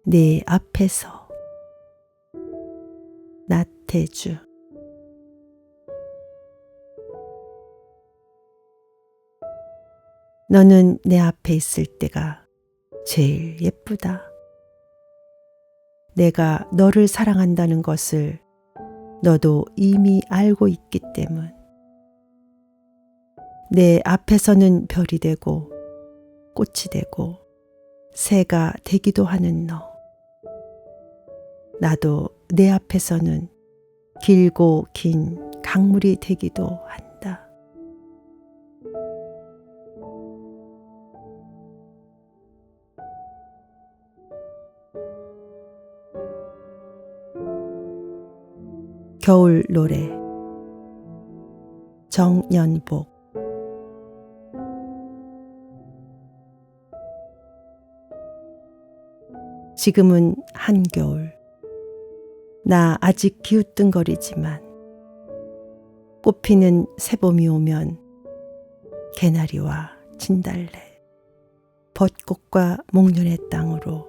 내 앞에서 나태주. 너는 내 앞에 있을 때가 제일 예쁘다. 내가 너를 사랑한다는 것을 너도 이미 알고 있기 때문. 내 앞에서는 별이 되고 꽃이 되고 새가 되기도 하는 너. 나도 내 앞에서는 길고 긴 강물이 되기도 한다. 겨울 노래 정연복. 지금은 한겨울. 나 아직 기우뚱거리지만 꽃피는 새봄이 오면 개나리와 진달래, 벚꽃과 목련의 땅으로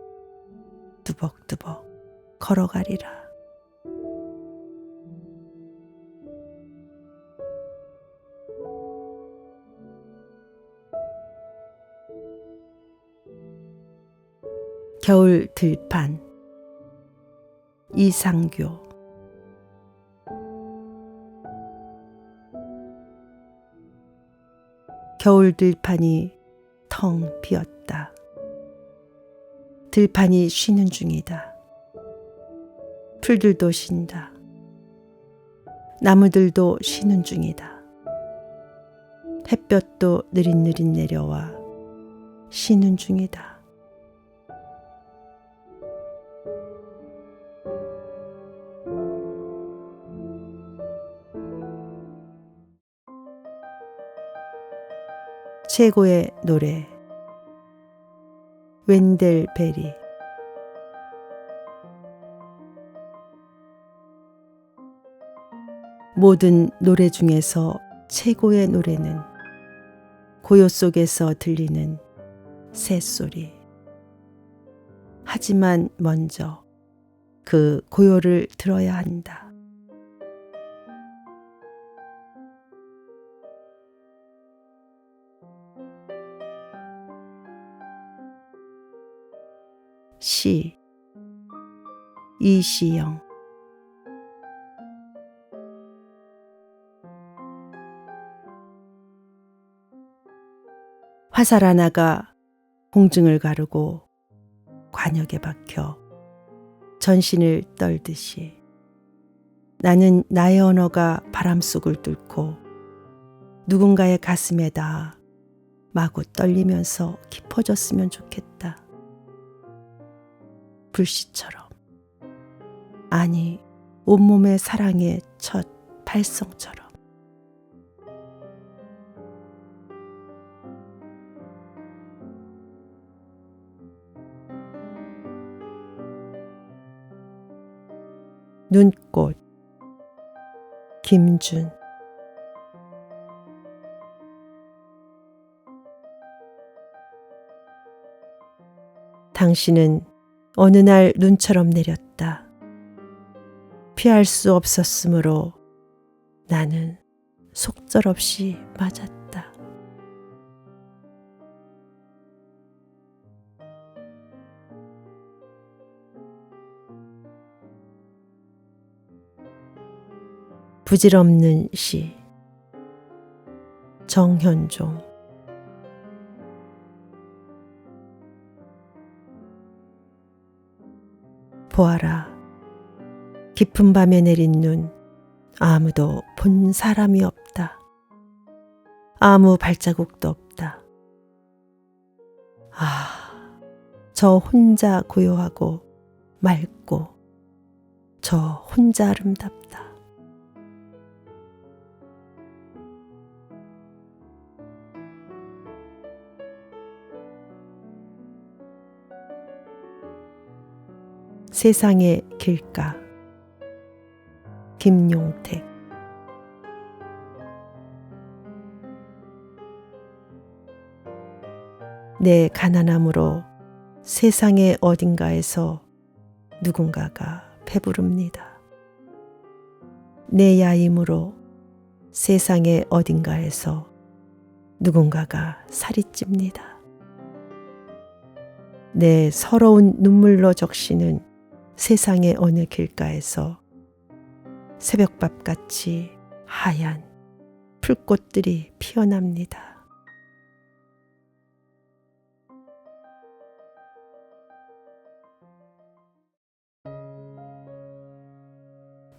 뚜벅뚜벅 걸어가리라. 겨울 들판 이상교. 겨울 들판이 텅 비었다. 들판이 쉬는 중이다. 풀들도 쉰다. 나무들도 쉬는 중이다. 햇볕도 느릿느릿 내려와 쉬는 중이다. 최고의 노래 웬델 베리. 모든 노래 중에서 최고의 노래는 고요 속에서 들리는 새소리. 하지만 먼저 그 고요를 들어야 한다. 시 이시영. 화살 하나가 공중을 가르고 관역에 박혀 전신을 떨듯이 나는 나의 언어가 바람 속을 뚫고 누군가의 가슴에 닿아 마구 떨리면서 깊어졌으면 좋겠다. 불씨처럼, 아니 온몸의 사랑의 첫 발성처럼. 눈꽃 김준. 당신은 어느 날 눈처럼 내렸다. 피할 수 없었으므로 나는 속절없이 맞았다. 부질없는 시 정현종. 보아라, 깊은 밤에 내린 눈, 아무도 본 사람이 없다. 아무 발자국도 없다. 아, 저 혼자 고요하고 맑고 저 혼자 아름답다. 세상의 길가 김용택. 내 가난함으로 세상의 어딘가에서 누군가가 배부릅니다. 내 야임으로 세상의 어딘가에서 누군가가 살이 찝니다. 내 서러운 눈물로 적시는 세상의 어느 길가에서 새벽밥같이 하얀 풀꽃들이 피어납니다.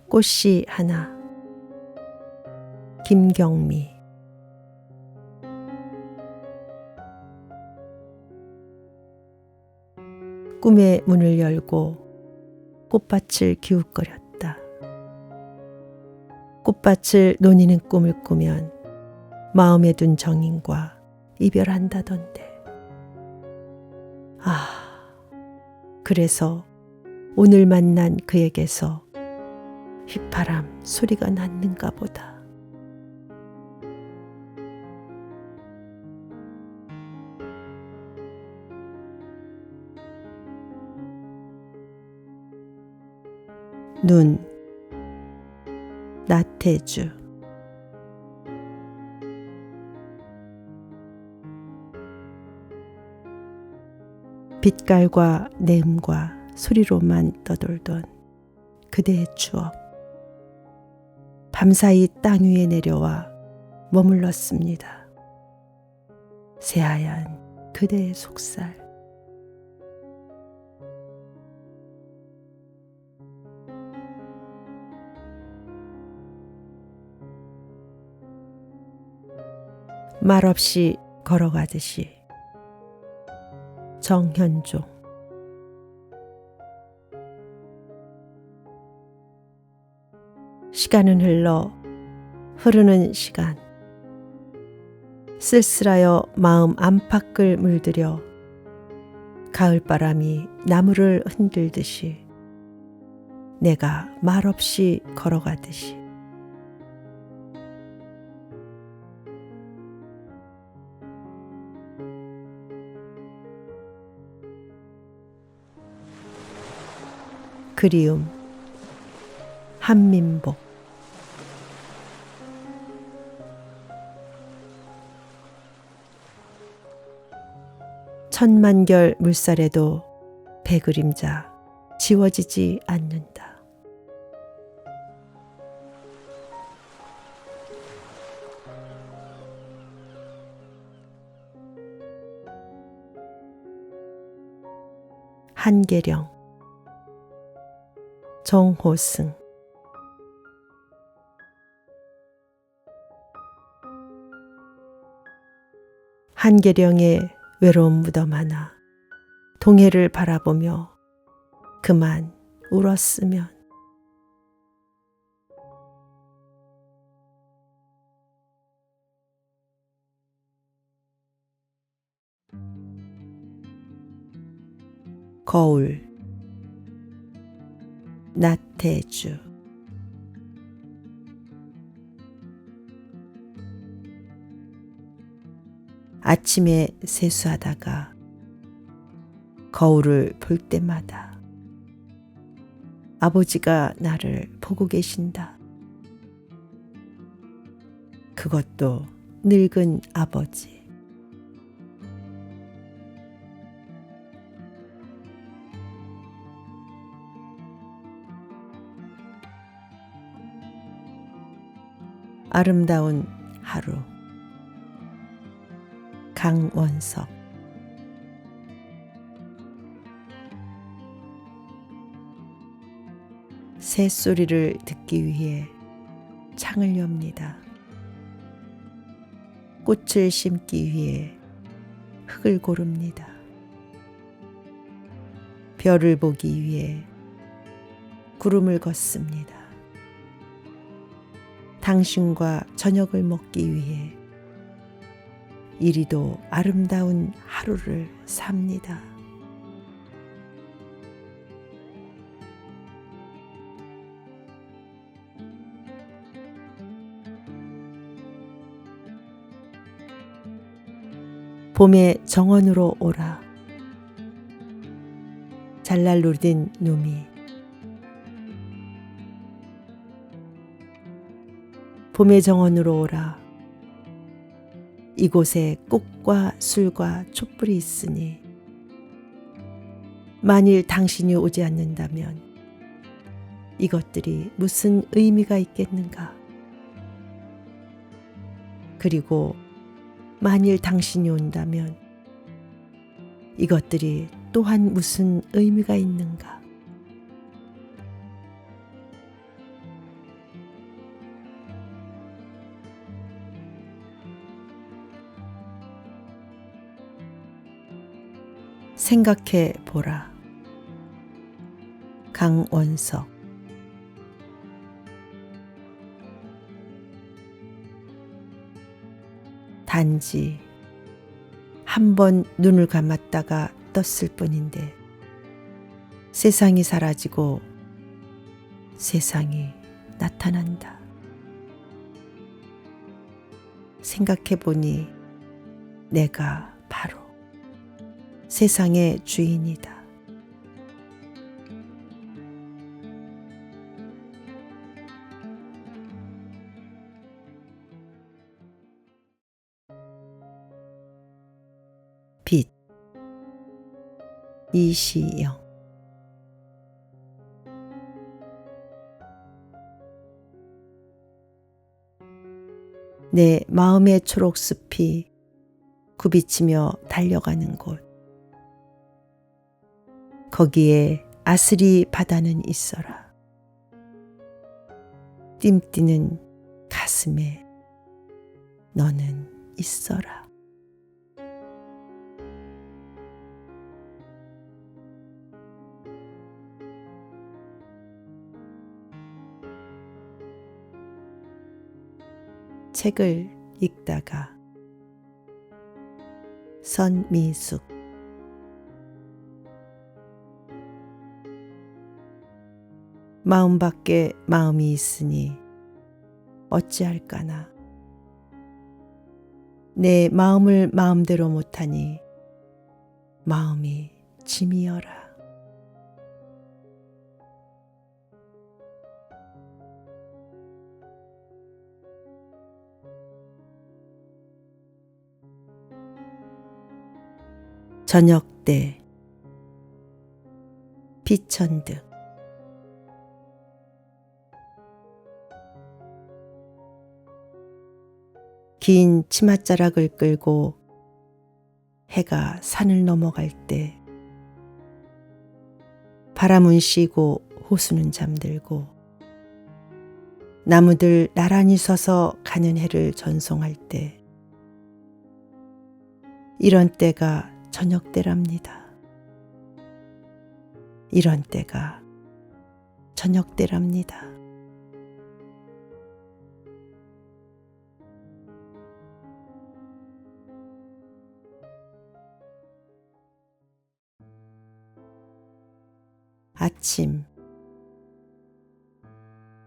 꽃씨 하나. 김경미. 꿈의 문을 열고 꽃밭을 기웃거렸다. 꽃밭을 노니는 꿈을 꾸면 마음에 둔 정인과 이별한다던데. 아, 그래서 오늘 만난 그에게서 휘파람 소리가 났는가 보다. 눈. 나태주. 빛깔과 내음과 소리로만 떠돌던 그대의 추억. 밤사이 땅 위에 내려와 머물렀습니다. 새하얀 그대의 속살. 말없이 걸어가듯이. 정현종. 시간은 흐르는 시간. 쓸쓸하여 마음 안팎을 물들여 가을바람이 나무를 흔들듯이 내가 말없이 걸어가듯이. 그리움. 한민복. 천만결 물살에도 배그림자 지워지지 않는다. 한계령. 정호승. 한계령의 외로운 무덤 하나 동해를 바라보며 그만 울었으면. 거울. 나태주. 아침에 세수하다가 거울을 볼 때마다 아버지가 나를 보고 계신다. 그것도 늙은 아버지. 아름다운 하루. 강원석. 새소리를 듣기 위해 창을 엽니다. 꽃을 심기 위해 흙을 고릅니다. 별을 보기 위해 구름을 걷습니다. 당신과 저녁을 먹기 위해 이리도 아름다운 하루를 삽니다. 봄의 정원으로 오라. 잘랄루딘 누미. 봄의 정원으로 오라. 이곳에 꽃과 술과 촛불이 있으니 만일 당신이 오지 않는다면 이것들이 무슨 의미가 있겠는가? 그리고 만일 당신이 온다면 이것들이 또한 무슨 의미가 있는가? 생각해 보라. 강원석. 단지 한 번 눈을 감았다가 떴을 뿐인데 세상이 사라지고 세상이 나타난다. 생각해 보니 내가 바로 세상의 주인이다. 빛. 이시영. 내 마음의 초록숲이 굽이치며 달려가는 곳. 거기에 아스리 바다는 있어라. 띵뛰는 가슴에 너는 있어라. 책을 읽다가. 선미숙. 마음 밖에 마음이 있으니 어찌할까나. 내 마음을 마음대로 못하니 마음이 짐이여라. 저녁 때. 피천득. 긴 치맛자락을 끌고 해가 산을 넘어갈 때 바람은 쉬고 호수는 잠들고 나무들 나란히 서서 가는 해를 전송할 때 이런 때가 저녁 때랍니다. 이런 때가 저녁 때랍니다. 아침.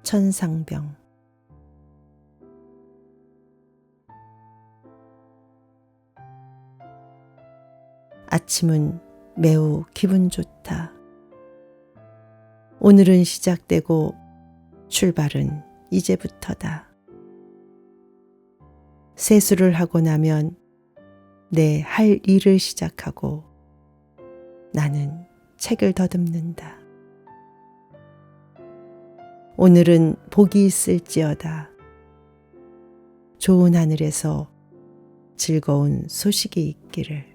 천상병. 아침은 매우 기분 좋다. 오늘은 시작되고 출발은 이제부터다. 세수를 하고 나면 내 할 일을 시작하고 나는 책을 더듬는다. 오늘은 복이 있을지어다. 좋은 하늘에서 즐거운 소식이 있기를.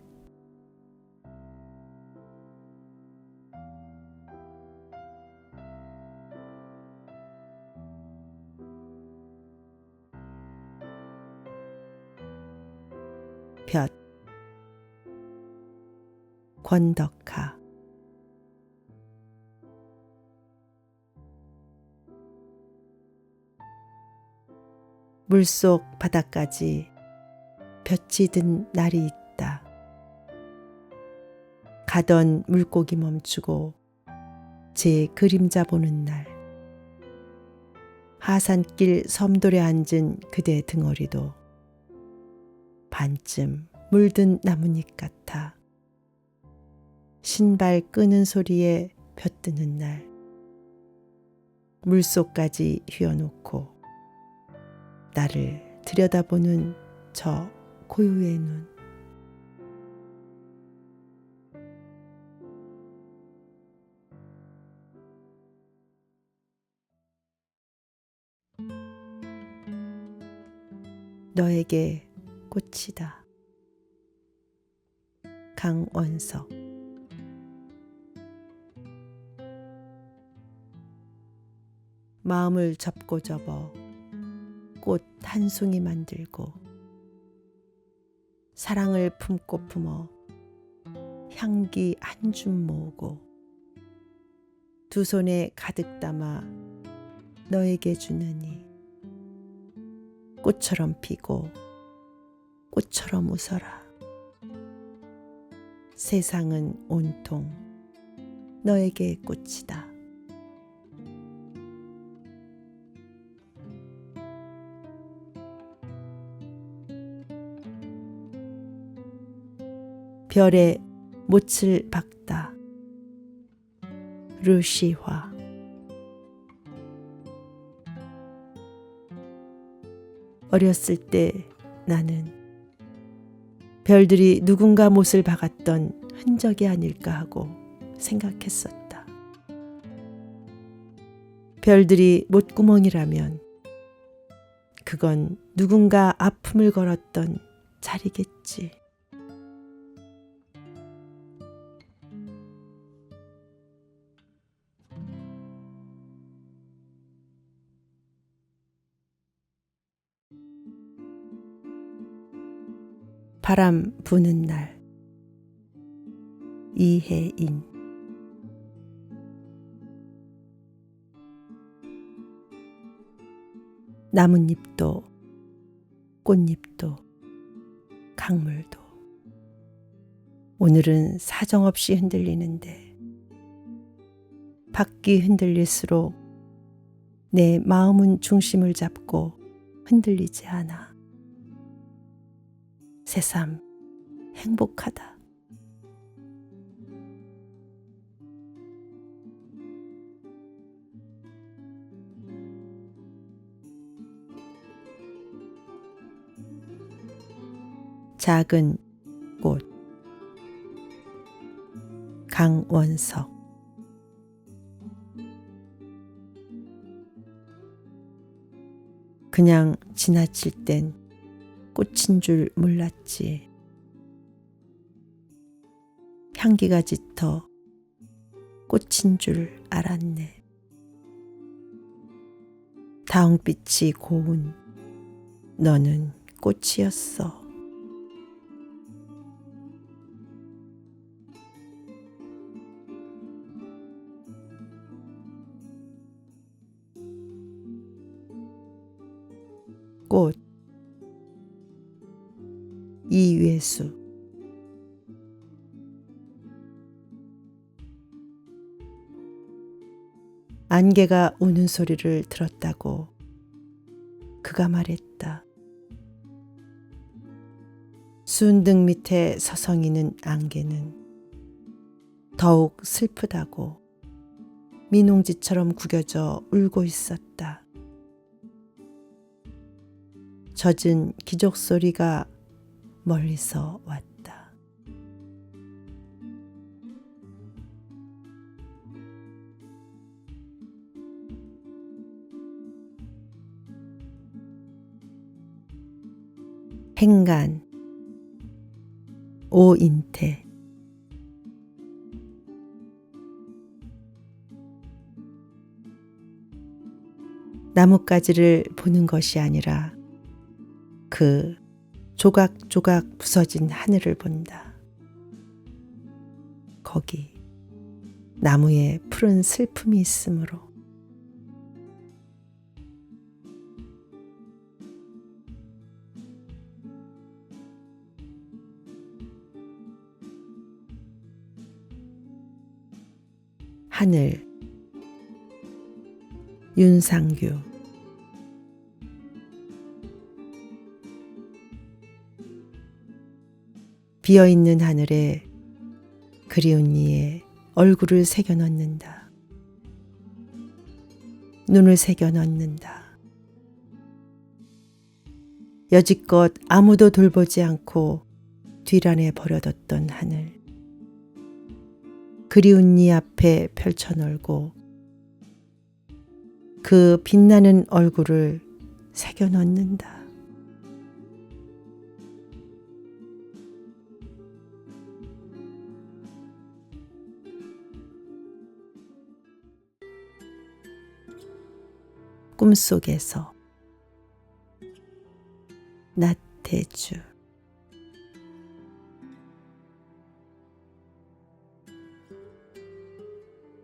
볕. 권덕하. 물속 바닥까지 볕이 든 날이 있다. 가던 물고기 멈추고 제 그림자 보는 날. 하산길 섬돌에 앉은 그대 등허리도 반쯤 물든 나뭇잎 같아 신발 끄는 소리에 벼뜨는 날, 물속까지 휘어놓고 나를 들여다보는 저 고요의 눈. 너에게 꽃이다. 강원석. 마음을 접고 접어 꽃 한 송이 만들고 사랑을 품고 품어 향기 한 줌 모으고 두 손에 가득 담아 너에게 주느니 꽃처럼 피고 꽃처럼 웃어라. 세상은 온통 너에게 꽃이다. 별에 못을 박다. 루시화. 어렸을 때 나는 별들이 누군가 못을 박았던 흔적이 아닐까 하고 생각했었다. 별들이 못구멍이라면 그건 누군가 아픔을 걸었던 자리겠지. 바람 부는 날. 이혜인. 나뭇잎도 꽃잎도 강물도 오늘은 사정없이 흔들리는데 바퀴 흔들릴수록 내 마음은 중심을 잡고 흔들리지 않아. 새삼 행복하다. 작은 꽃. 강원석. 그냥 지나칠 땐 꽃인 줄 몰랐지. 향기가 짙어 꽃인 줄 알았네. 다홍빛이 고운 너는 꽃이었어. 꽃. 이외수. 안개가 우는 소리를 들었다고 그가 말했다. 순등 밑에 서성이는 안개는 더욱 슬프다고 민홍지처럼 구겨져 울고 있었다. 젖은 기적 소리가 멀리서 왔다. 행간. 오인태. 나뭇가지를 보는 것이 아니라 그 조각조각 부서진 하늘을 본다. 거기 나무에 푸른 슬픔이 있으므로. 하늘. 윤상규. 비어있는 하늘에 그리운 이의 얼굴을 새겨 넣는다. 눈을 새겨 넣는다. 여지껏 아무도 돌보지 않고 뒤란에 버려뒀던 하늘. 그리운 이 앞에 펼쳐 널고 그 빛나는 얼굴을 새겨 넣는다. 꿈속에서 나태주.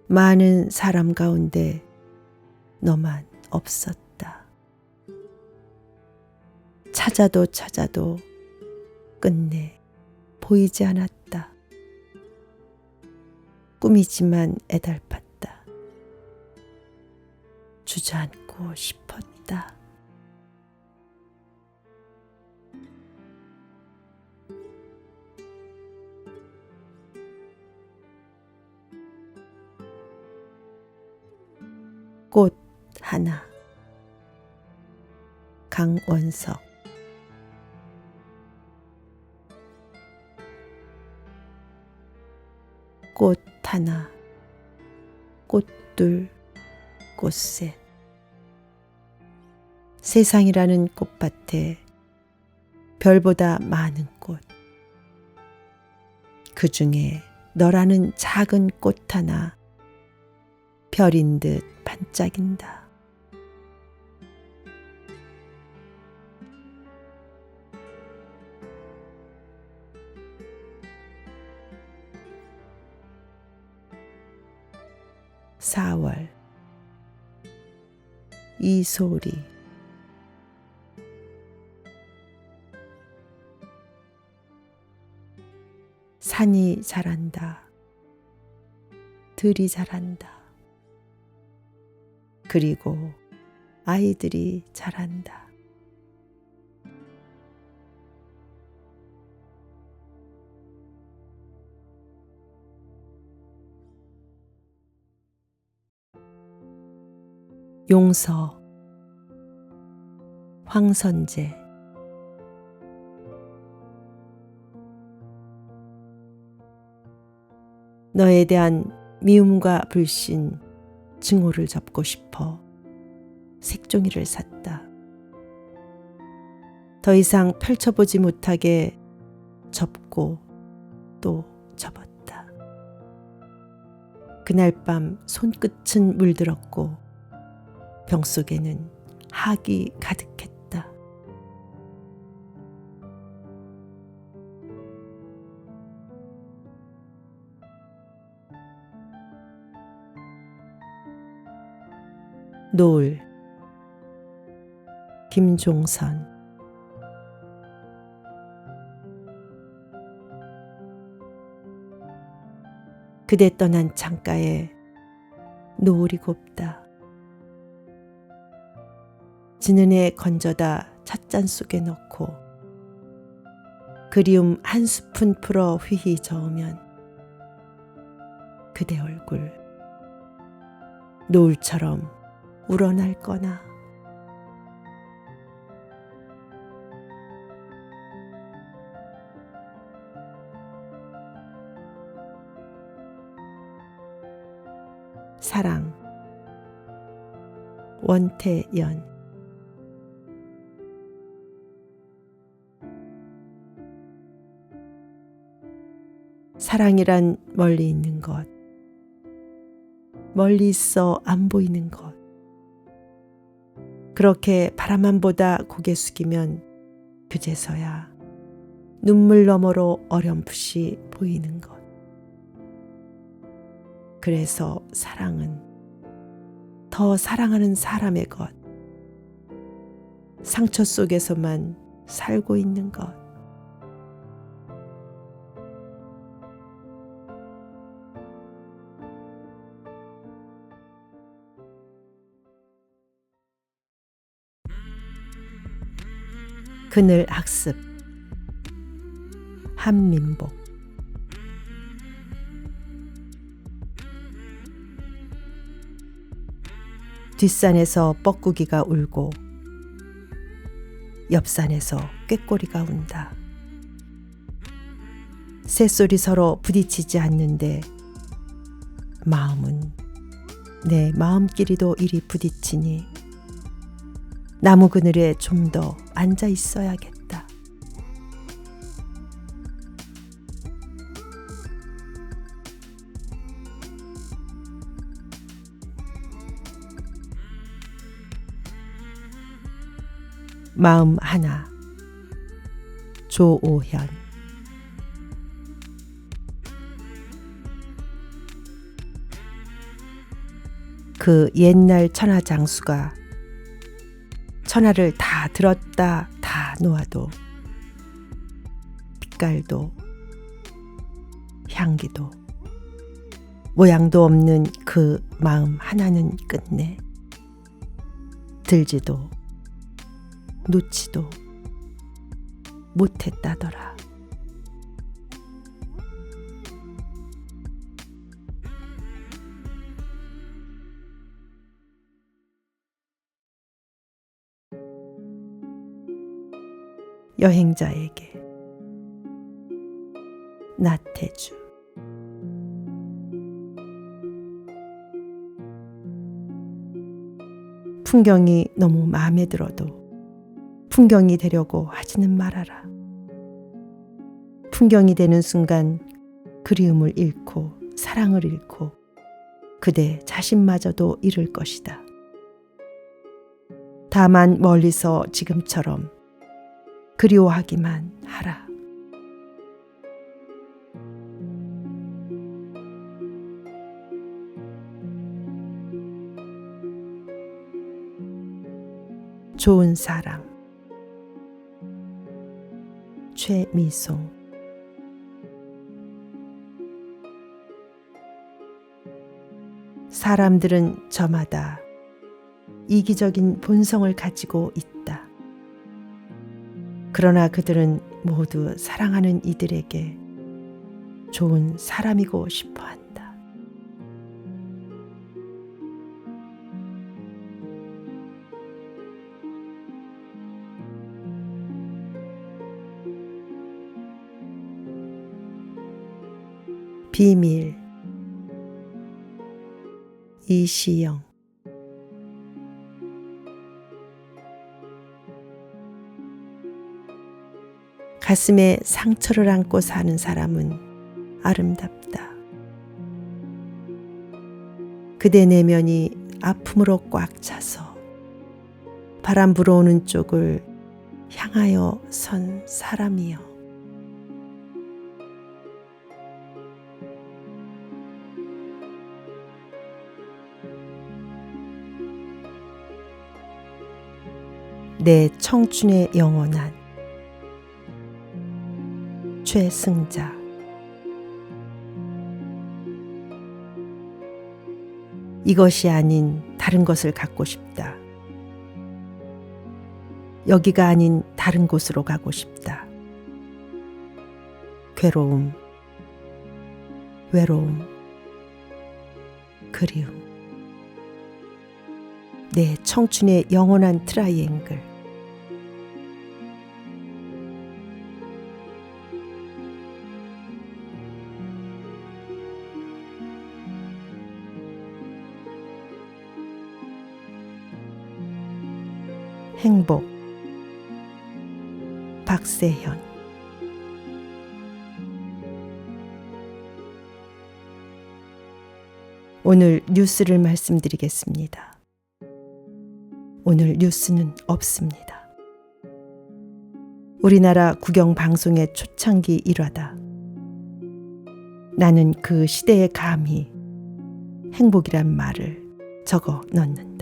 많은 사람 가운데 너만 없었다. 찾아도 찾아도 끝내 보이지 않았다. 꿈이지만 애달팠다. 주저앉고 싶었다. 꽃 하나. 강원석. 꽃 하나. 꽃둘. 꽃셋. 세상이라는 꽃밭에 별보다 많은 꽃. 그 중에 너라는 작은 꽃 하나 별인 듯 반짝인다. (4월) 이소리. 산이 자란다. 들이 자란다. 그리고 아이들이 자란다. 용서. 황선재. 너에 대한 미움과 불신, 증오를 접고 싶어 색종이를 샀다. 더 이상 펼쳐보지 못하게 접고 또 접었다. 그날 밤 손끝은 물들었고 병 속에는 학이 가득했다. 노을. 김종선. 그대 떠난 창가에 노을이 곱다. 지는 해 건져다 찻잔 속에 넣고 그리움 한 스푼 풀어 휘휘 저으면 그대 얼굴 노을처럼 우러날 거나. 사랑. 원태연. 사랑이란 멀리 있는 것, 멀리 있어 안 보이는 것. 그렇게 바라만 보다 고개 숙이면 그제서야 눈물 너머로 어렴풋이 보이는 것. 그래서 사랑은 더 사랑하는 사람의 것, 상처 속에서만 살고 있는 것. 그늘 학습. 한민복. 뒷산에서 뻐꾸기가 울고 옆산에서 꾀꼬리가 운다. 새소리 서로 부딪히지 않는데 마음은 내 마음끼리도 이리 부딪히니 나무 그늘에 좀 더 앉아 있어야겠다. 마음 하나. 조오현. 그 옛날 천하장수가 천하를 다 들었다 다 놓아도 빛깔도 향기도 모양도 없는 그 마음 하나는 끝내 들지도 놓지도 못했다더라. 여행자에게. 나태주. 풍경이 너무 마음에 들어도 풍경이 되려고 하지는 말아라. 풍경이 되는 순간 그리움을 잃고 사랑을 잃고 그대 자신마저도 잃을 것이다. 다만 멀리서 지금처럼 그리워하기만 하라. 좋은 사람. 최미송. 사람들은 저마다 이기적인 본성을 가지고 있다. 그러나 그들은 모두 사랑하는 이들에게 좋은 사람이고 싶어 한다. 비밀. 이시영. 가슴에 상처를 안고 사는 사람은 아름답다. 그대 내면이 아픔으로 꽉 차서 바람 불어오는 쪽을 향하여 선 사람이여. 내 청춘의 영원한 최승자. 이것이 아닌 다른 것을 갖고 싶다. 여기가 아닌 다른 곳으로 가고 싶다. 괴로움, 외로움, 그리움. 내 청춘의 영원한 트라이앵글. 행복. 박세현. 오늘 뉴스를 말씀드리겠습니다. 오늘 뉴스는 없습니다. 우리나라 국영방송의 초창기 일화다. 나는 그 시대에 감히 행복이란 말을 적어 넣는다.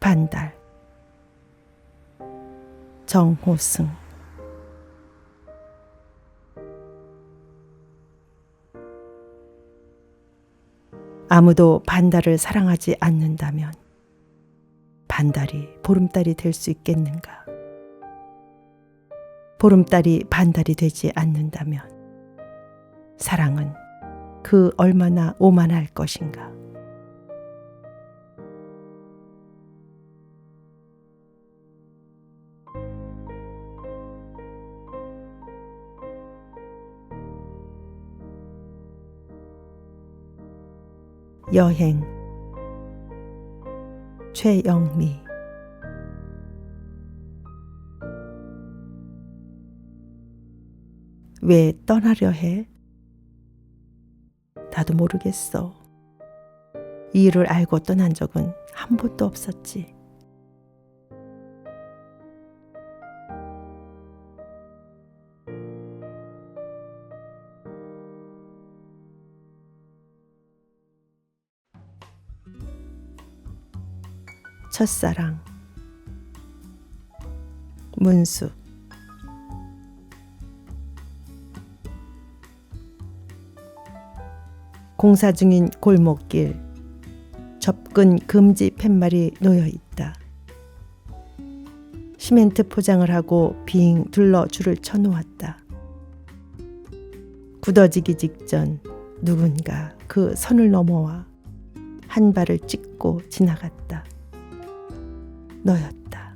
반달. 정호승. 아무도 반달을 사랑하지 않는다면 반달이 보름달이 될 수 있겠는가? 보름달이 반달이 되지 않는다면 사랑은 그 얼마나 오만할 것인가? 여행 최영미. 왜 떠나려 해? 나도 모르겠어. 이유를 알고 떠난 적은 한 번도 없었지. 첫사랑 문수. 공사 중인 골목길, 접근 금지 팻말이 놓여 있다. 시멘트 포장을 하고 빙 둘러 줄을 쳐놓았다. 굳어지기 직전 누군가 그 선을 넘어와 한 발을 찍고 지나갔다. 너였다.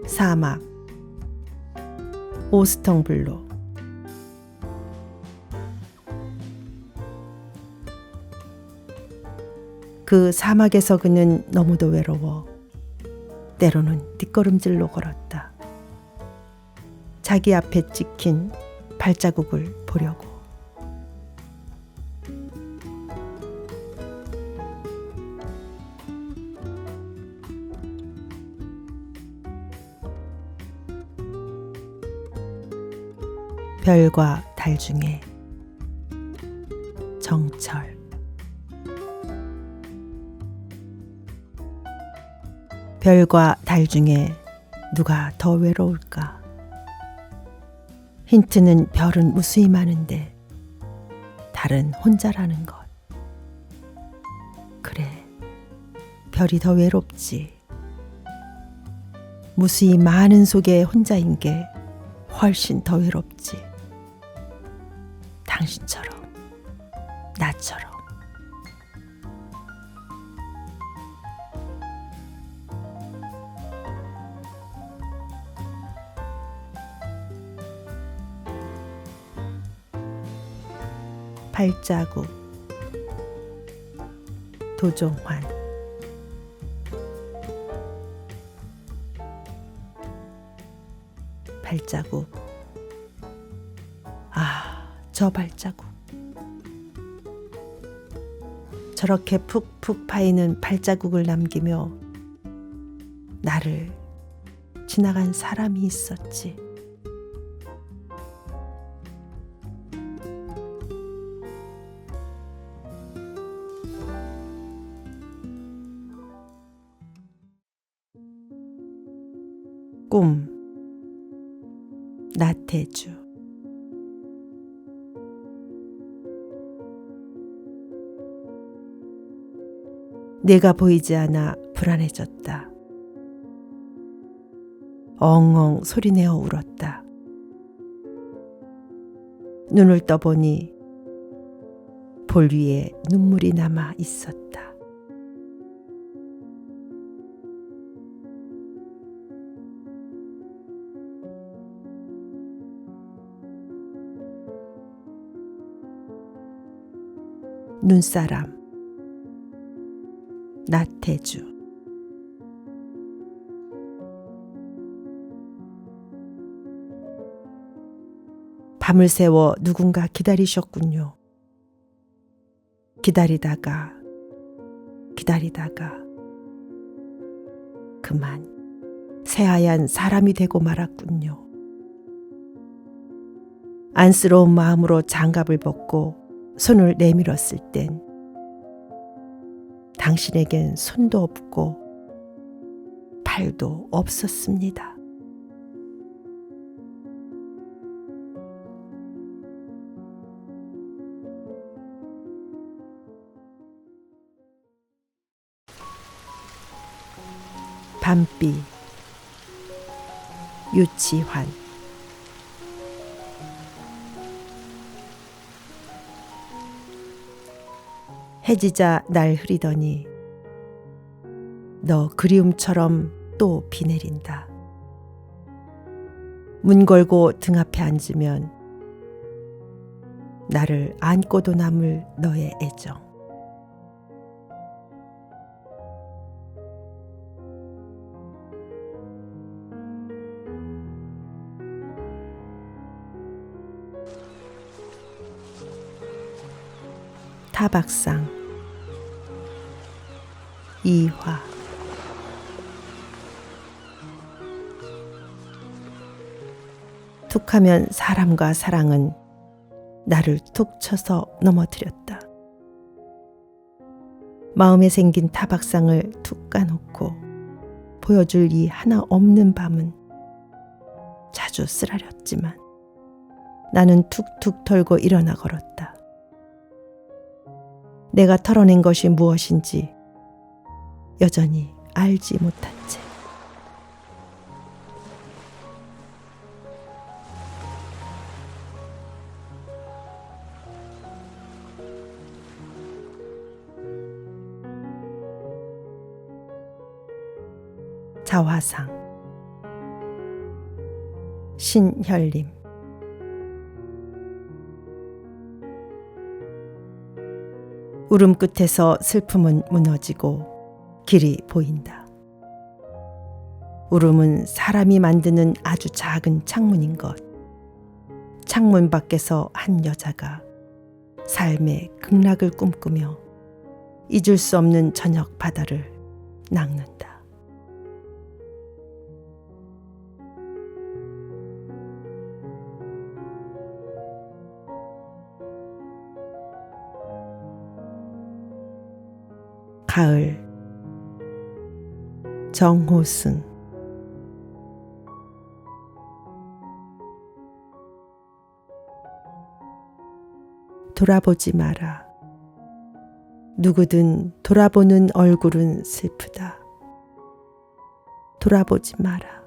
사막 오스텅블로. 그 사막에서 그는 너무도 외로워 때로는 뒷걸음질로 걸었다. 자기 앞에 찍힌 발자국을 보려고. 별과 달 중에 정철. 별과 달 중에 누가 더 외로울까? 힌트는 별은 무수히 많은데 달은 혼자라는 것. 그래, 별이 더 외롭지. 무수히 많은 속에 혼자인 게 훨씬 더 외롭지. 당신처럼, 나처럼. 발자국 도종환. 발자국. 아, 저 발자국. 저렇게 푹푹 파이는 발자국을 남기며 나를 지나간 사람이 있었지. 꿈 나태주. 내가 보이지 않아 불안해졌다. 엉엉 소리내어 울었다. 눈을 떠보니 볼 위에 눈물이 남아 있었다. 눈사람 나태주. 밤을 새워 누군가 기다리셨군요. 기다리다가 그만 새하얀 사람이 되고 말았군요. 안쓰러운 마음으로 장갑을 벗고 손을 내밀었을 땐 당신에겐 손도 없고 발도 없었습니다. 밤비 유치환. 해지자 날 흐리더니 너 그리움처럼 또 비 내린다. 문 걸고 등 앞에 앉으면 나를 안고도 남을 너의 애정. 타박상 이화. 툭하면 사람과 사랑은 나를 툭 쳐서 넘어뜨렸다. 마음에 생긴 타박상을 툭 까놓고 보여줄 이 하나 없는 밤은 자주 쓰라렸지만 나는 툭툭 털고 일어나 걸었다. 내가 털어낸 것이 무엇인지 여전히 알지 못한 채. 자화상 신혈림. 울음 끝에서 슬픔은 무너지고 길이 보인다. 울음은 사람이 만드는 아주 작은 창문인 것. 창문 밖에서 한 여자가 삶의 극락을 꿈꾸며 잊을 수 없는 저녁 바다를 낚는다. 가을 정호승. 돌아보지 마라. 누구든 돌아보는 얼굴은 슬프다. 돌아보지 마라.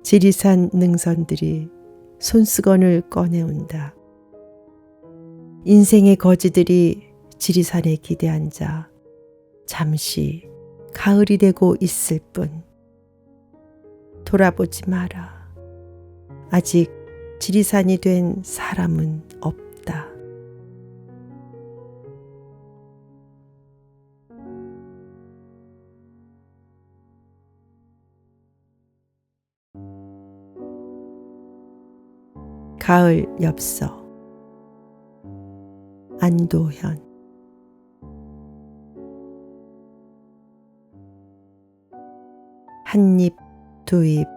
지리산 능선들이 손수건을 꺼내온다. 인생의 거지들이 지리산에 기대앉아 잠시 가을이 되고 있을 뿐. 돌아보지 마라. 아직 지리산이 된 사람은 없다. 가을 엽서 안도현. 한 잎, 두 잎,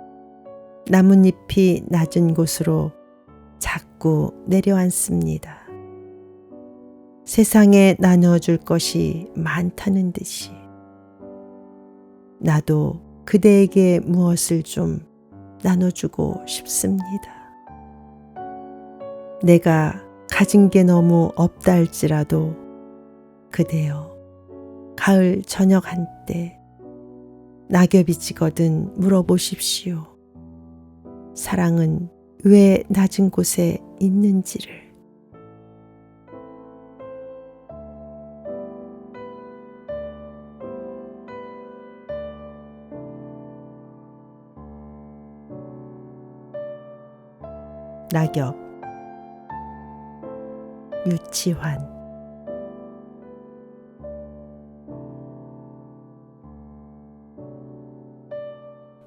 나뭇잎이 낮은 곳으로 자꾸 내려앉습니다. 세상에 나누어줄 것이 많다는 듯이. 나도 그대에게 무엇을 좀 나눠주고 싶습니다. 내가 가진 게 너무 없다 할지라도 그대여, 가을 저녁 한때 낙엽이 지거든 물어보십시오. 사랑은 왜 낮은 곳에 있는지를. 낙엽 유치환.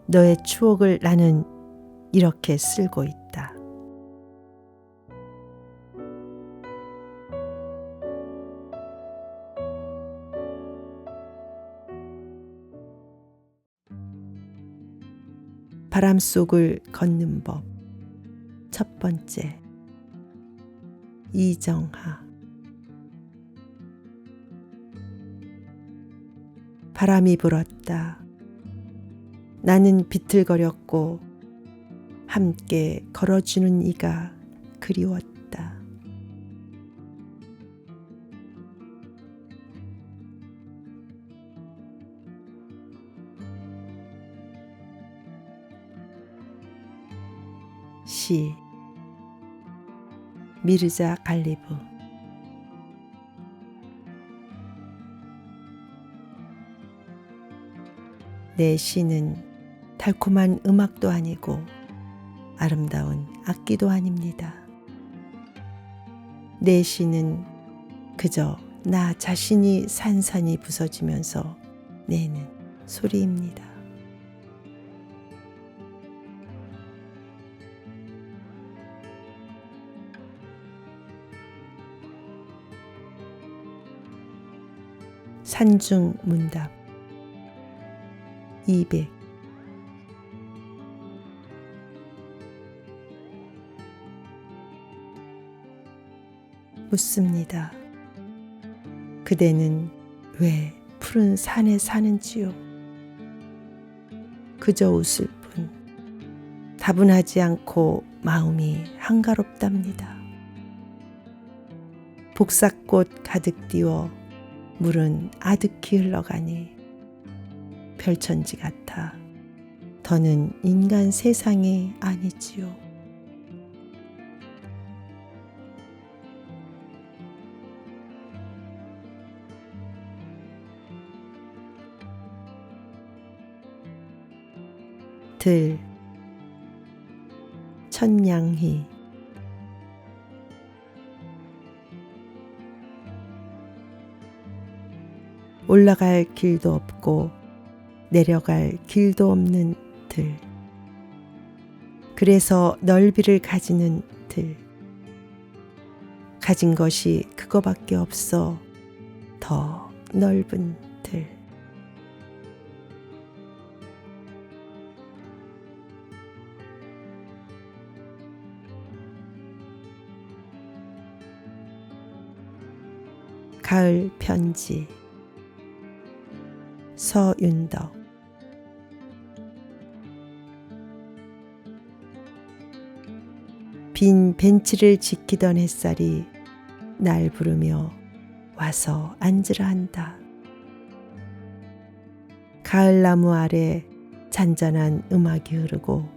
너의 추억을 나는 이렇게 쓸고 있다. 바람 속을 걷는 법. 첫 번째. 이정하. 바람이 불었다. 나는 비틀거렸고 함께 걸어주는 이가 그리웠다. 시 미르자 갈리브. 내 시는 달콤한 음악도 아니고 아름다운 악기도 아닙니다. 내 시는 그저 나 자신이 산산이 부서지면서 내는 소리입니다. 산중 문답 200. 묻습니다. 그대는 왜 푸른 산에 사는지요? 그저 웃을 뿐. 다분하지 않고 마음이 한가롭답니다. 복사꽃 가득 띄워 물은 아득히 흘러가니 별천지 같아 더는 인간 세상이 아니지요. 들 천냥희. 올라갈 길도 없고 내려갈 길도 없는 들. 그래서 넓이를 가지는 들. 가진 것이 그거밖에 없어 더 넓은 들. 가을 편지 서윤덕. 빈 벤치를 지키던 햇살이 날 부르며 와서 앉으라 한다. 가을나무 아래 잔잔한 음악이 흐르고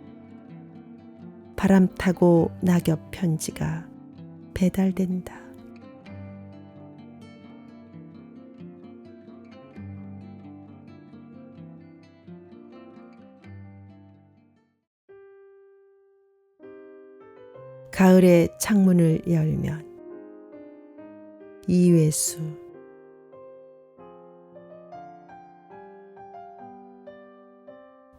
바람 타고 낙엽 편지가 배달된다. 가을에 창문을 열면 이회수.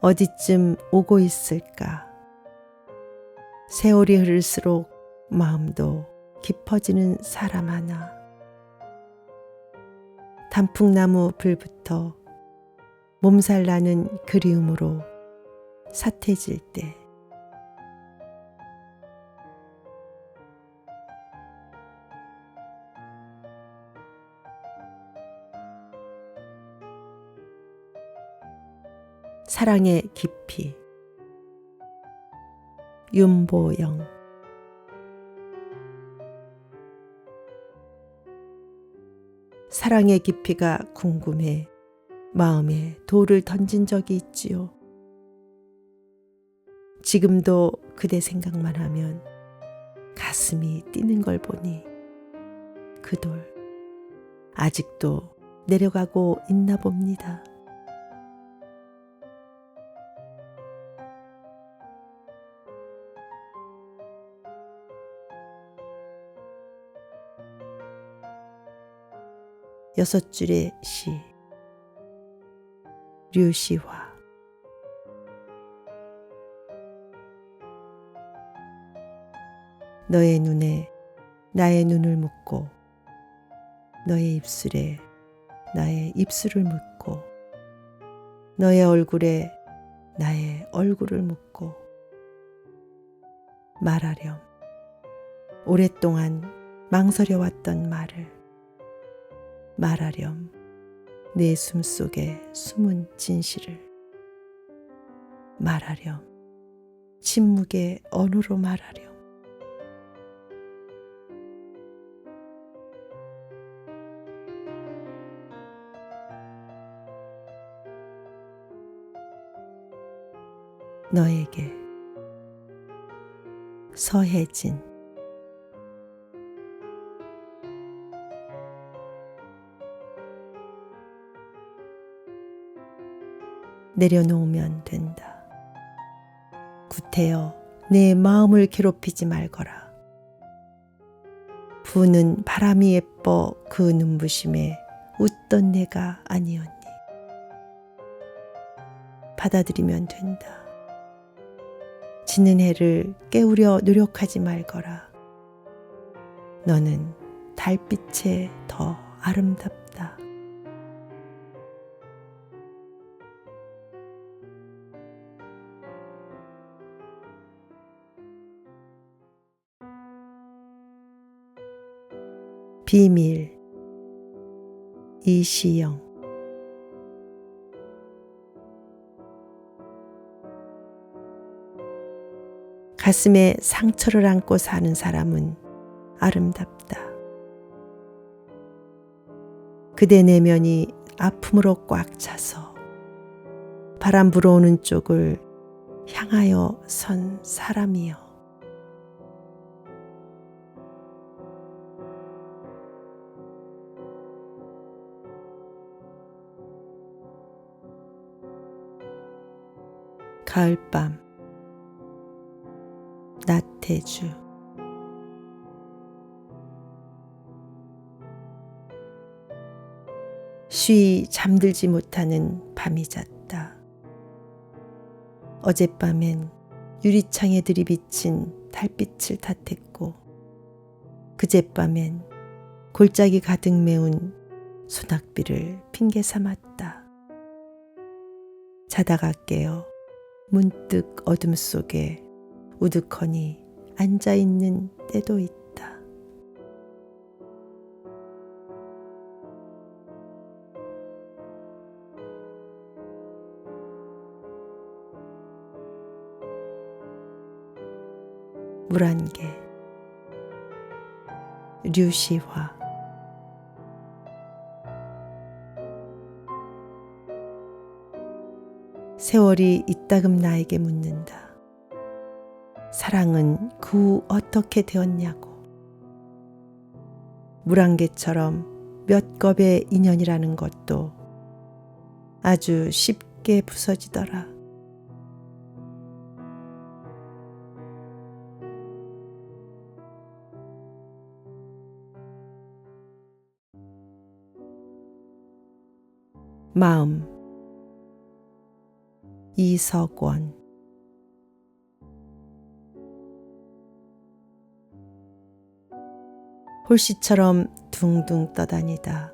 어디쯤 오고 있을까? 세월이 흐를수록 마음도 깊어지는 사람 하나. 단풍나무 불부터 몸살 나는 그리움으로 사태질 때 사랑의 깊이. 윤보영. 사랑의 깊이가 궁금해 마음에 돌을 던진 적이 있지요. 지금도 그대 생각만 하면 가슴이 뛰는 걸 보니 그 돌 아직도 내려가고 있나 봅니다. 여섯 줄의 시. 류시화. 너의 눈에 나의 눈을 묻고 너의 입술에 나의 입술을 묻고 너의 얼굴에 나의 얼굴을 묻고 말하렴. 오랫동안 망설여왔던 말을 말하렴. 내 숨속에 숨은 진실을. 말하렴. 침묵의 언어로 말하렴. 너에게 서혜진. 내려놓으면 된다. 구태여 내 마음을 괴롭히지 말거라. 부는 바람이 예뻐 그 눈부심에 웃던 내가 아니었니. 받아들이면 된다. 지는 해를 깨우려 노력하지 말거라. 너는 달빛에 더 아름답다. 비밀. 이시영. 가슴에 상처를 안고 사는 사람은 아름답다. 그대 내면이 아픔으로 꽉 차서 바람 불어오는 쪽을 향하여 선 사람이여. 가을밤. 나태주. 쉬이 잠들지 못하는 밤이 잤다. 어젯밤엔 유리창에 들이비친 달빛을 탓했고 그젯밤엔 골짜기 가득 메운 소낙비를 핑계 삼았다. 자다가 깨어 문득 어둠 속에 우두커니 앉아있는 때도 있다. 물안개. 류시화. 세월이 이따금 나에게 묻는다. 사랑은 그 후 어떻게 되었냐고. 물안개처럼 몇 겁의 인연이라는 것도 아주 쉽게 부서지더라. 마음. 이석원. 홀씨처럼 둥둥 떠다니다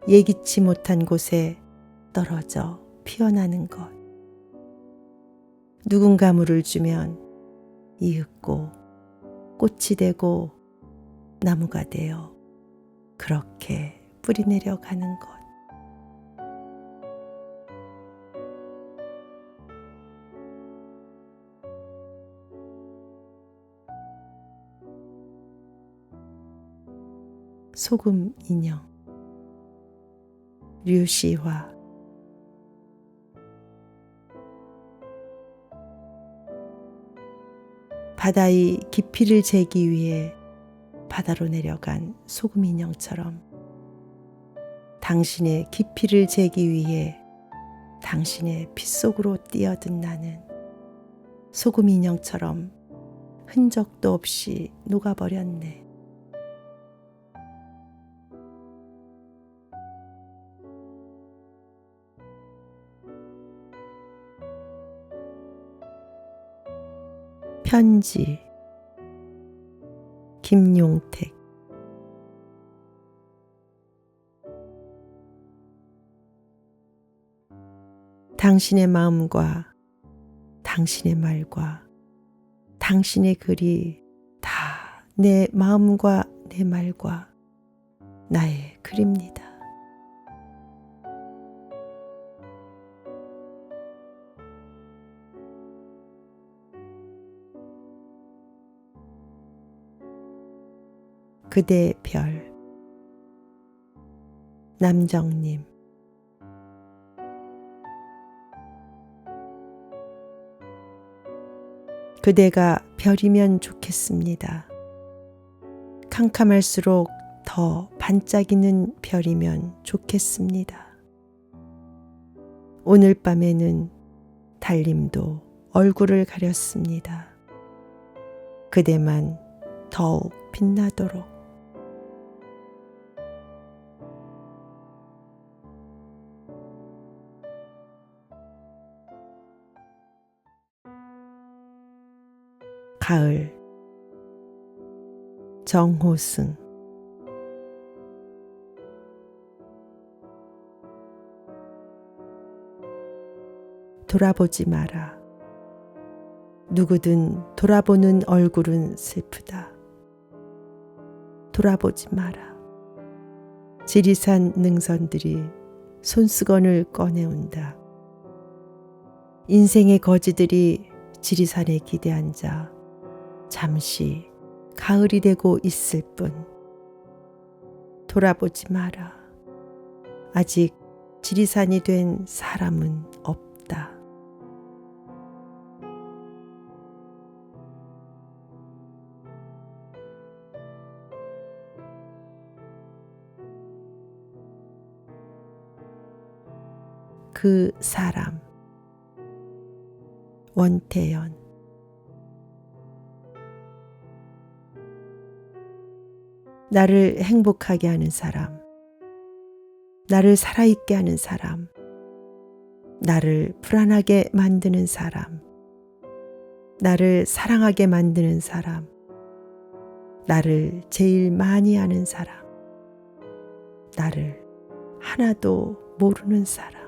예기치 못한 곳에 떨어져 피어나는 것. 누군가 물을 주면 이윽고 꽃이 되고 나무가 되어 그렇게 뿌리내려 가는 것. 소금 인형. 류시화. 바다의 깊이를 재기 위해 바다로 내려간 소금 인형처럼 당신의 깊이를 재기 위해 당신의 빗속으로 뛰어든 나는 소금 인형처럼 흔적도 없이 녹아버렸네. 편지. 김용택. 당신의 마음과 당신의 말과 당신의 글이 다 내 마음과 내 말과 나의 글입니다. 그대 별. 남정님. 그대가 별이면 좋겠습니다. 캄캄할수록 더 반짝이는 별이면 좋겠습니다. 오늘 밤에는 달님도 얼굴을 가렸습니다. 그대만 더욱 빛나도록. 가을. 정호승. 돌아보지 마라. 누구든 돌아보는 얼굴은 슬프다. 돌아보지 마라. 지리산 능선들이 손수건을 꺼내온다. 인생의 거지들이 지리산에 기대앉아 잠시 가을이 되고 있을 뿐. 돌아보지 마라. 아직 지리산이 된 사람은 없다. 그 사람. 원태연. 나를 행복하게 하는 사람, 나를 살아있게 하는 사람, 나를 불안하게 만드는 사람, 나를 사랑하게 만드는 사람, 나를 제일 많이 아는 사람, 나를 하나도 모르는 사람.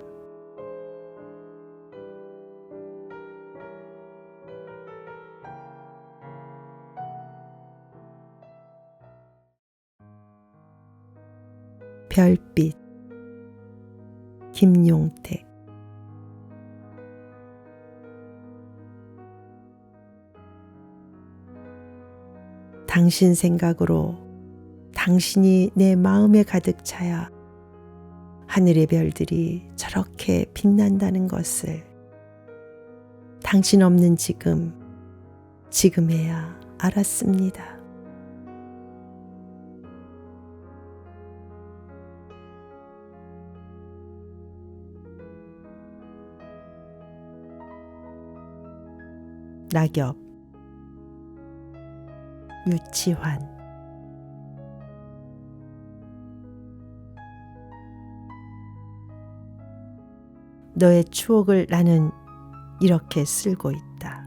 별빛. 김용택. 당신 생각으로 당신이 내 마음에 가득 차야 하늘의 별들이 저렇게 빛난다는 것을 당신 없는 지금에야 알았습니다. 낙엽. 유치환. 너의 추억을 나는 이렇게 쓸고 있다.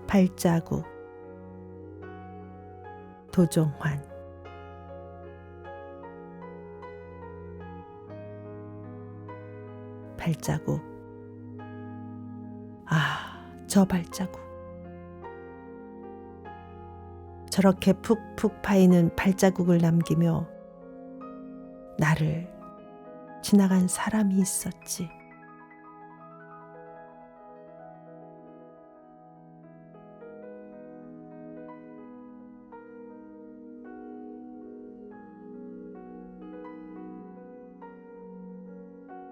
발자국. 도종환. 발자국. 저 발자국. 저렇게 푹푹 파이는 발자국을 남기며 나를 지나간 사람이 있었지.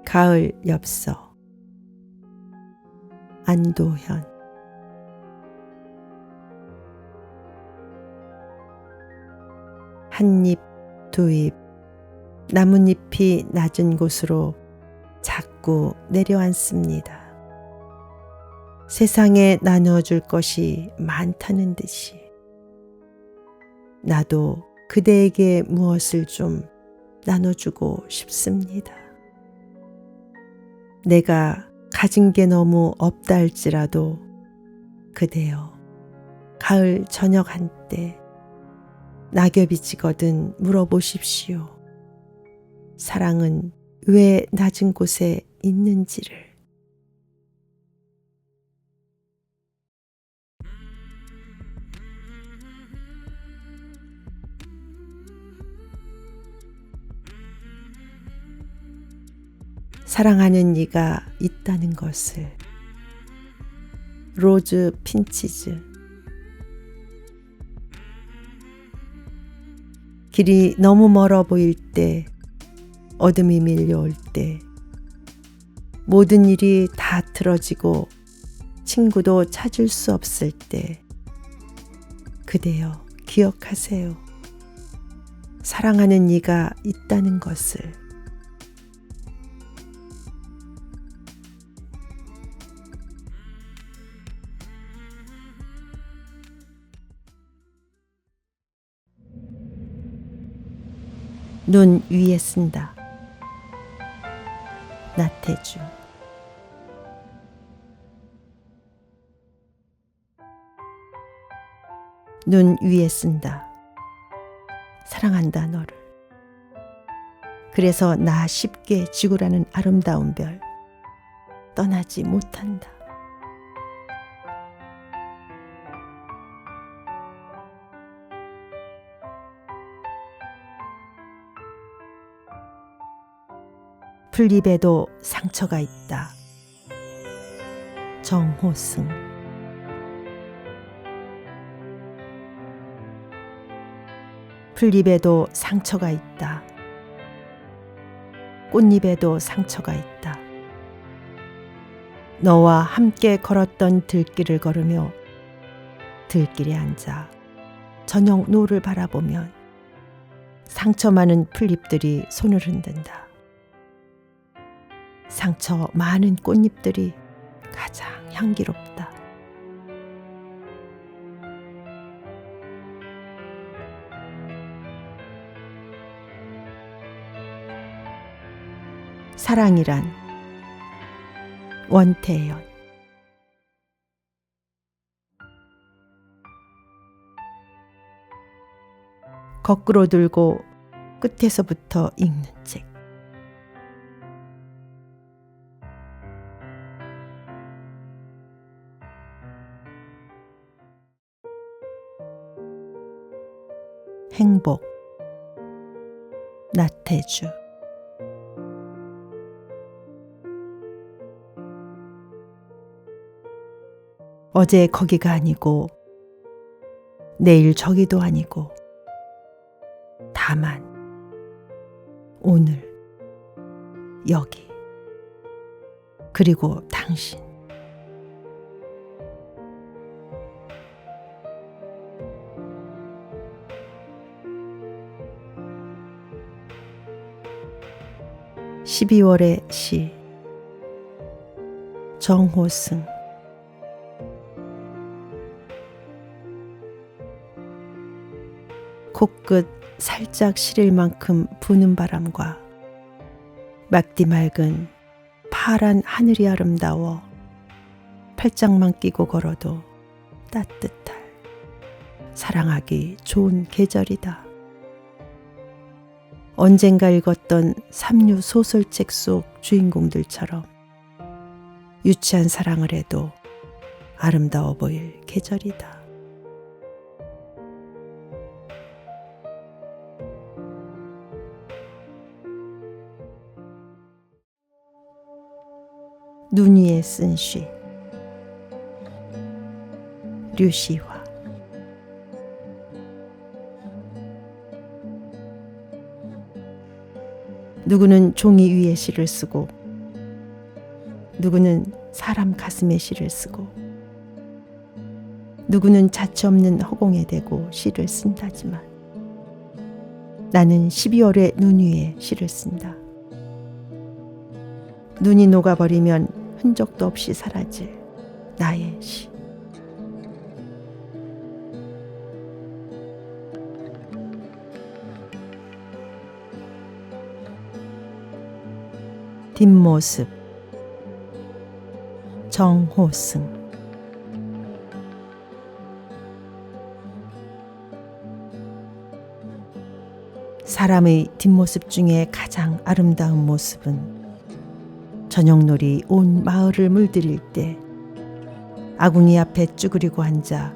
가을 엽서. 안도현. 한 잎, 두 잎, 나뭇잎이 낮은 곳으로 자꾸 내려앉습니다. 세상에 나누어줄 것이 많다는 듯이. 나도 그대에게 무엇을 좀 나눠주고 싶습니다. 내가 가진 게 너무 없다 할지라도 그대여, 가을 저녁 한때 낙엽이 지거든 물어보십시오. 사랑은 왜 낮은 곳에 있는지를. 사랑하는 이가 있다는 것을. 로즈 핀치즈. 길이 너무 멀어 보일 때, 어둠이 밀려올 때, 모든 일이 다 틀어지고 친구도 찾을 수 없을 때, 그대여 기억하세요. 사랑하는 이가 있다는 것을. 눈 위에 쓴다. 나태주. 눈 위에 쓴다. 사랑한다 너를. 그래서 나 쉽게 지구라는 아름다운 별 떠나지 못한다. 풀잎에도 상처가 있다. 정호승. 풀잎에도 상처가 있다. 꽃잎에도 상처가 있다. 너와 함께 걸었던 들길을 걸으며 들길에 앉아 저녁 노을을 바라보면 상처 많은 풀잎들이 손을 흔든다. 상처 많은 꽃잎들이 가장 향기롭다. 사랑이란. 원태연. 거꾸로 들고 끝에서부터 읽는 책. 행복. 나태주. 어제 거기가 아니고 내일 저기도 아니고 다만 오늘 여기 그리고 당신. (12월의) 시. 정호승. 코끝 살짝 시릴 만큼 부는 바람과 막디 맑은 파란 하늘이 아름다워 팔짱만 끼고 걸어도 따뜻할 사랑하기 좋은 계절이다. 언젠가 읽었던 삼류 소설책 속 주인공들처럼 유치한 사랑을 해도 아름다워 보일 계절이다. 눈 위에 쓴 시. 류시화. 누구는 종이 위에 시를 쓰고 누구는 사람 가슴에 시를 쓰고 누구는 자취 없는 허공에 대고 시를 쓴다지만 나는 12월의 눈 위에 시를 쓴다. 눈이 녹아버리면 흔적도 없이 사라질 나의 시. 뒷모습. 정호승. 사람의 뒷모습 중에 가장 아름다운 모습은 저녁놀이 온 마을을 물들일 때 아궁이 앞에 쭈그리고 앉아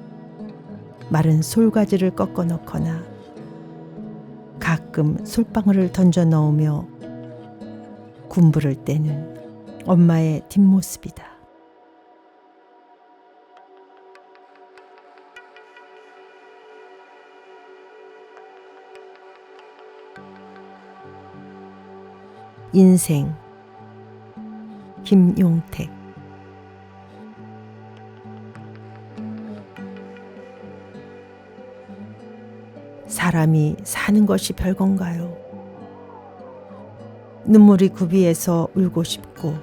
마른 솔가지를 꺾어 넣거나 가끔 솔방울을 던져 넣으며 군부를 떼는 엄마의 뒷모습이다. 인생 김용택. 사람이 사는 것이 별건가요? 눈물이 구비해서 울고 싶고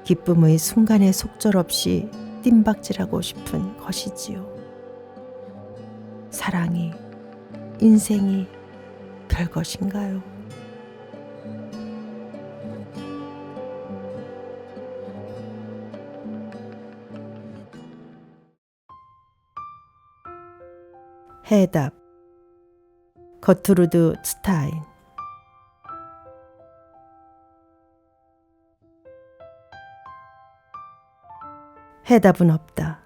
기쁨의 순간에 속절없이 뜀박질하고 싶은 것이지요. 사랑이, 인생이 별것인가요? 해답. 거트루드 스타인. 해답은 없다.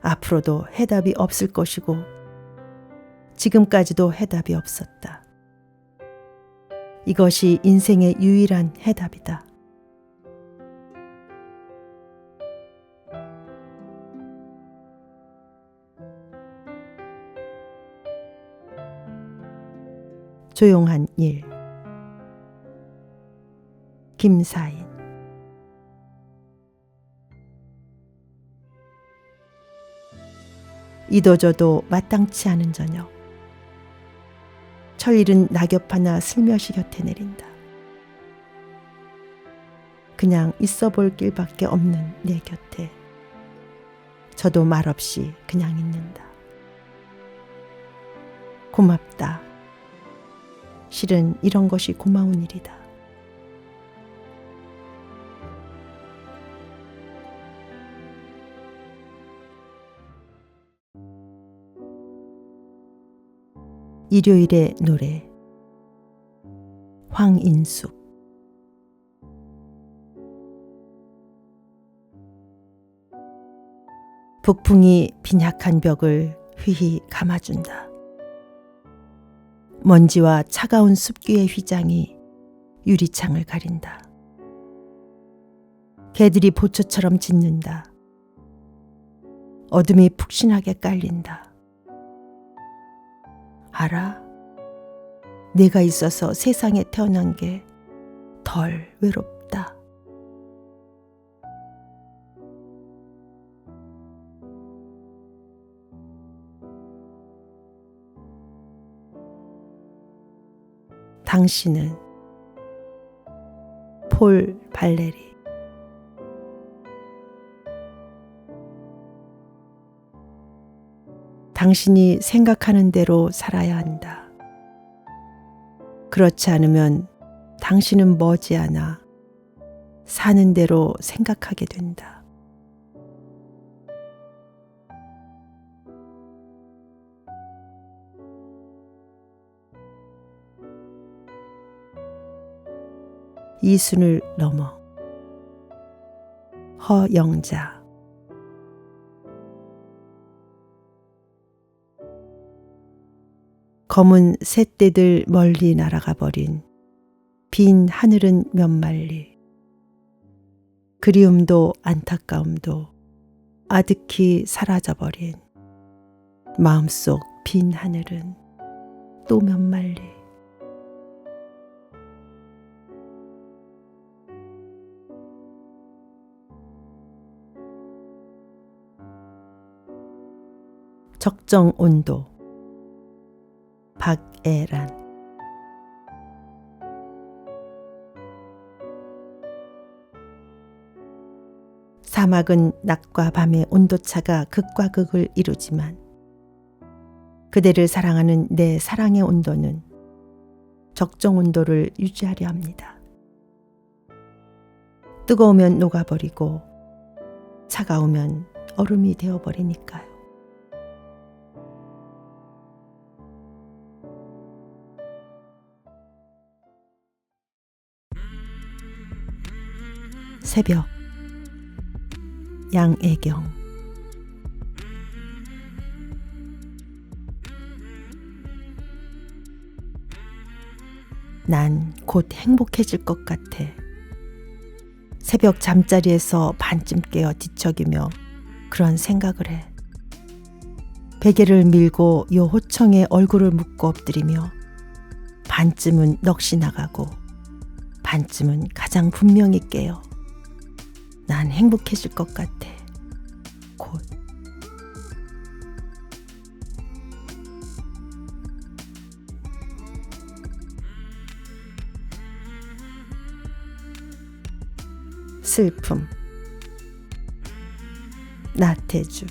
앞으로도 해답이 없을 것이고 지금까지도 해답이 없었다. 이것이 인생의 유일한 해답이다. 조용한 일. 김사인. 이도저도 마땅치 않은 저녁. 철이른 낙엽 하나 슬며시 곁에 내린다. 그냥 있어 볼 길밖에 없는 내 곁에 저도 말없이 그냥 있는다. 고맙다. 실은 이런 것이 고마운 일이다. 일요일의 노래. 황인숙. 북풍이 빈약한 벽을 휘휘 감아준다. 먼지와 차가운 습기의 휘장이 유리창을 가린다. 개들이 보초처럼 짖는다. 어둠이 푹신하게 깔린다. 알아? 내가 있어서 세상에 태어난 게 덜 외롭다. 당신은 폴 발레리. 당신이 생각하는 대로 살아야 한다. 그렇지 않으면 당신은 머지않아 사는 대로 생각하게 된다. 이순을 넘어. 허영자. 검은 새떼들 멀리 날아가 버린 빈 하늘은 몇 말리. 그리움도 안타까움도 아득히 사라져버린 마음속 빈 하늘은 또 몇 말리. 적정 온도. 박애란. 사막은 낮과 밤의 온도차가 극과 극을 이루지만 그대를 사랑하는 내 사랑의 온도는 적정 온도를 유지하려 합니다. 뜨거우면 녹아버리고 차가우면 얼음이 되어버리니까요. 새벽. 양애경. 난 곧 행복해질 것 같아. 새벽 잠자리에서 반쯤 깨어 뒤척이며 그런 생각을 해. 베개를 밀고 요 호청에 얼굴을 묻고 엎드리며 반쯤은 넋이 나가고 반쯤은 가장 분명히 깨어 난 행복해질 것 같아. 곧. 슬픔. 나태주.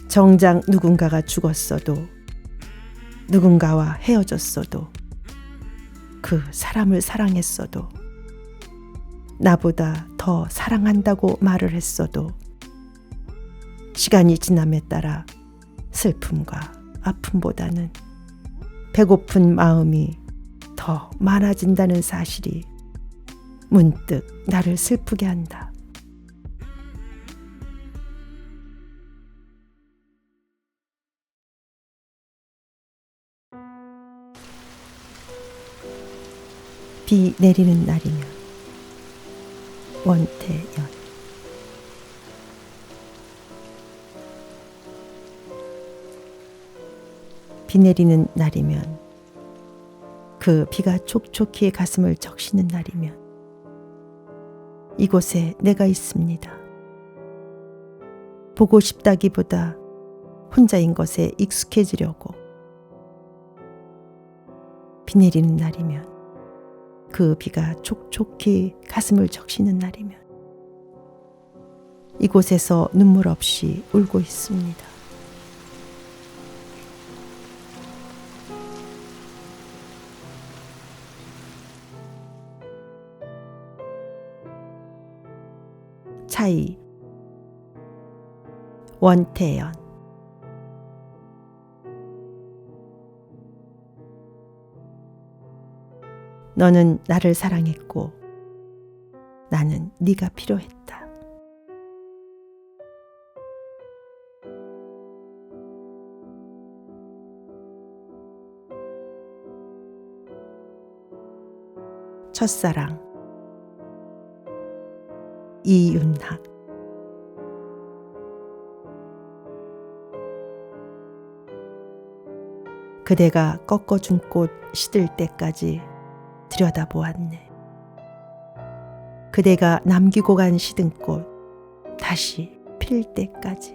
정작 누군가가 죽었어도 누군가와 헤어졌어도 그 사람을 사랑했어도 나보다 더 사랑한다고 말을 했어도 시간이 지남에 따라 슬픔과 아픔보다는 배고픈 마음이 더 많아진다는 사실이 문득 나를 슬프게 한다. 비 내리는 날이면. 원태연. 비 내리는 날이면, 그 비가 촉촉히 가슴을 적시는 날이면 이곳에 내가 있습니다. 보고 싶다기보다 혼자인 것에 익숙해지려고. 비 내리는 날이면, 그 비가 촉촉히 가슴을 적시는 날이면 이곳에서 눈물 없이 울고 있습니다. 차이. 원태연. 너는 나를 사랑했고 나는 네가 필요했다. 첫사랑. 이윤학. 그대가 꺾어준 꽃 시들 때까지 들여다보았네. 그대가 남기고 간 시든 꽃 다시 필 때까지.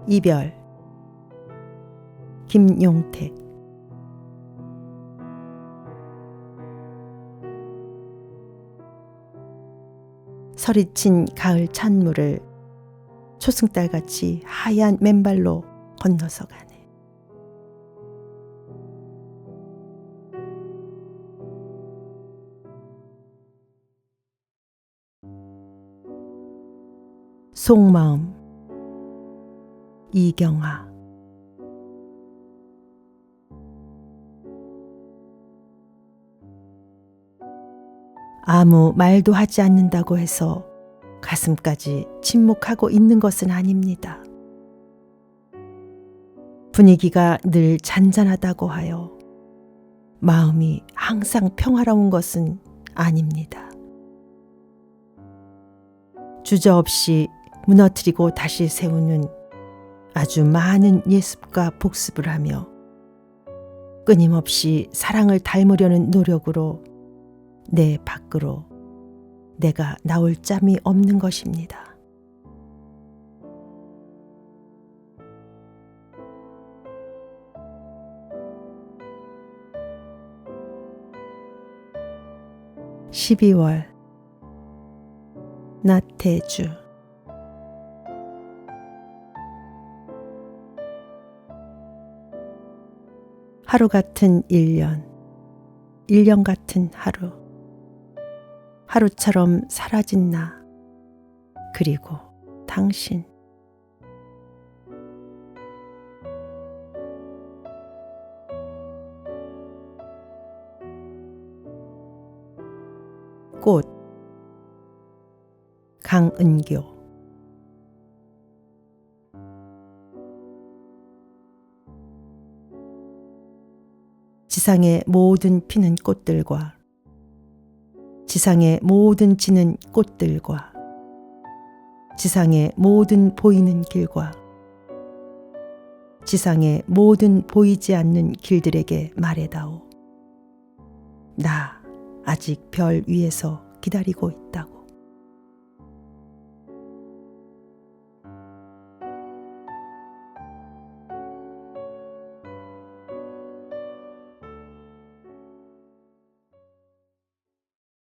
이별. 김용택. 서리친 가을 찬물을 초승달같이 하얀 맨발로 건너서 가네. 속마음. 이경아. 아무 말도 하지 않는다고 해서 가슴까지 침묵하고 있는 것은 아닙니다. 분위기가 늘 잔잔하다고 하여 마음이 항상 평화로운 것은 아닙니다. 주저없이 무너뜨리고 다시 세우는 아주 많은 예습과 복습을 하며 끊임없이 사랑을 닮으려는 노력으로 내 밖으로 내가 나올 짬이 없는 것입니다. (12월) 나태주. 하루 같은 1년, 1년 같은 하루. 하루처럼 사라진 나, 그리고 당신. 강은교. 지상의 모든 피는 꽃들과 지상의 모든 지는 꽃들과 지상의 모든 보이는 길과 지상의 모든 보이지 않는 길들에게 말해다오. 나 아직 별 위에서 기다리고 있다고.